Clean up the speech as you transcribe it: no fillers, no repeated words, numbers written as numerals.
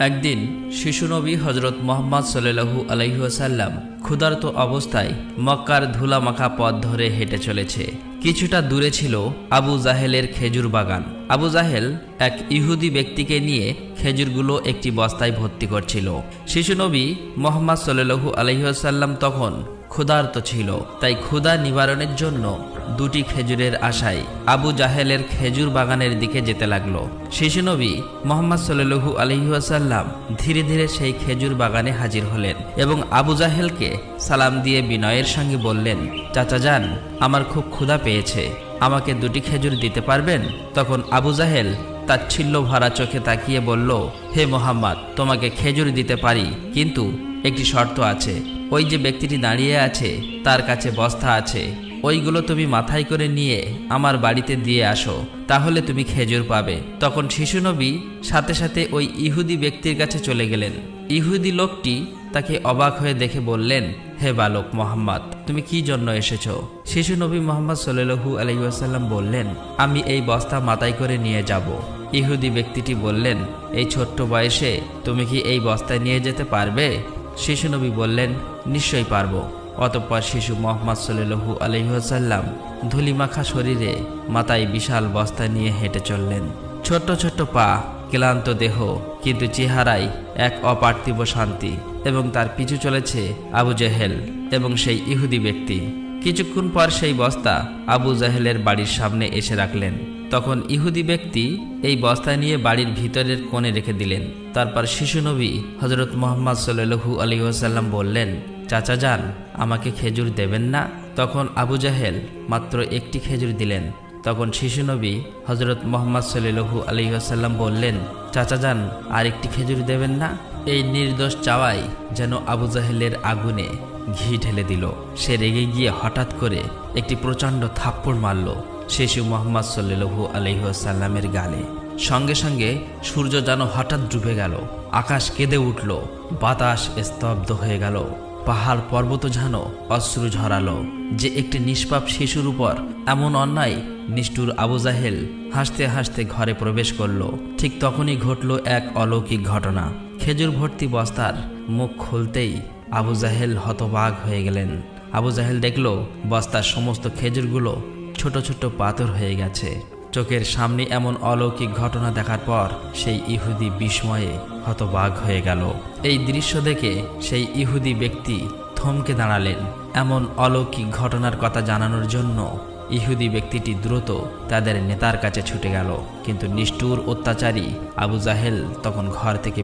একদিন শিশু নবী হজরত মুহাম্মদ সাল্লাল্লাহু আলাইহি ওয়াসাল্লাম ক্ষুধার্ত অবস্থায় মক্কার ধুলামাখা পথ ধরে হেঁটে চলেছে। কিছুটা দূরে ছিল আবু জাহেলের খেজুর বাগান। আবু জাহেল এক ইহুদি ব্যক্তিকে নিয়ে খেজুরগুলো একটি বস্তায় ভর্তি করছিল। শিশু নবী মুহাম্মদ সাল্লাল্লাহু আলাইহি ওয়াসাল্লাম তখন ক্ষুধার্ত ছিল, তাই ক্ষুধা নিবারণের জন্য দুটি খেজুরের আশায় আবু জাহেলের খেজুর বাগানের দিকে যেতে লাগলো। শিশু নবী মুহাম্মদ সাল্লাল্লাহু আলাইহি ওয়াসাল্লাম ধীরে ধীরে সেই খেজুর বাগানে হাজির হলেন এবং আবু জাহেলকে সালাম দিয়ে বিনয়ের সঙ্গে বললেন, চাচা যান, আমার খুব ক্ষুধা পেয়েছে, আমাকে দুটি খেজুর দিতে পারবেন? তখন আবু জাহেল তাচ্ছিল্য ভরা চোখে তাকিয়ে বলল, হে মুহাম্মদ, তোমাকে খেজুর দিতে পারি, কিন্তু একটি শর্ত আছে। ওই যে ব্যক্তিটি দাঁড়িয়ে আছে তার কাছে বস্তা আছে, ওইগুলো তুমি মাথায় করে নিয়ে আমার বাড়িতে দিয়ে আসো, তাহলে তুমি খেজুর পাবে। তখন শিশু নবী সাথে সাথে ওই ইহুদি ব্যক্তির কাছে চলে গেলেন। ইহুদি লোকটি তাকে অবাক হয়ে দেখে বললেন, হে বালক মুহাম্মদ, তুমি কি জন্য এসেছো? শিশু নবী মুহাম্মদ সাল্লাল্লাহু আলাইহি ওয়াসাল্লাম বললেন, আমি এই বস্তা মাথায় করে নিয়ে যাব। ইহুদি ব্যক্তিটি বললেন, এই ছোট্ট বয়সে তুমি কি এই বস্তা নিয়ে যেতে পারবে? শিশু নবী বললেন, নিশ্চয়ই পারবো। অতঃপর শিশু মুহাম্মদ সাল্লাল্লাহু আলাইহি ওয়াসাল্লাম ধুলিমাখা শরীরে মাথায় বিশাল বস্তা নিয়ে হেঁটে চললেন। ছোট্ট ছোট্ট পা, ক্লান্ত দেহ, কিন্তু চেহারায় এক অপার্থিব শান্তি। এবং তার পিছু চলেছে আবু জাহেল এবং সেই ইহুদি ব্যক্তি। কিছুক্ষণ পর সেই বস্তা আবু জাহেলের বাড়ির সামনে এসে রাখলেন। তখন ইহুদি ব্যক্তি এই বস্তা নিয়ে বাড়ির ভিতরের কোণে রেখে দিলেন। তারপর শিশু নবী হজরত মুহাম্মদ সাল্লাল্লাহু আলাইহি ওয়াসাল্লাম বললেন, চাচা যান, আমাকে খেজুর দেবেন না? তখন আবু জাহেল মাত্র একটি খেজুর দিলেন। তখন শিশু নবী হজরত মুহাম্মদ সাল্লাল্লাহু আলাইহি ওয়াসাল্লাম বললেন, চাচা যান, আর একটি খেজুর দেবেন না? এই নির্দোষ চাওয়াই যেন আবু জাহেলের আগুনে ঘি ঢেলে দিল। সে রেগে গিয়ে হঠাৎ করে একটি প্রচণ্ড থাপ্পড় মারল শিশু মুহাম্মদ সাল্লাল্লাহু আলাইহি ওয়াসাল্লামের গালে। সঙ্গে সঙ্গে সূর্য যেন হঠাৎ ডুবে গেল, আকাশ কেঁদে উঠল, বাতাস স্তব্ধ হয়ে গেল, পাহাড় পর্বত যেন অশ্রু ঝরালো। যে একটি নিষ্পাপ শিশুর উপর এমন অন্যায়! নিষ্ঠুর আবু জাহেল হাসতে হাসতে ঘরে প্রবেশ করল। ঠিক তখনই ঘটল এক অলৌকিক ঘটনা। খেজুর ভর্তি বস্তার মুখ খুলতেই আবু জাহেল হতবাক হয়ে গেলেন। আবু জাহেল দেখল বস্তার সমস্ত খেজুরগুলো ছোট ছোট পাথর হয়ে গেছে। চোখের সামনে এমন অলৌকিক ঘটনা দেখার পর সেই ইহুদি বিস্ময়ে হতবাক হয়ে গেল। এই দৃশ্য দেখে সেই ইহুদি ব্যক্তি থমকে দাঁড়ালেন। এমন অলৌকিক ঘটনার কথা জানানোর জন্য ইহুদি ব্যক্তিটি দ্রুত তাদের নেতার কাছে ছুটে গেল, কিন্তু নিষ্ঠুর অত্যাচারী আবু জাহেল তখন ঘর থেকে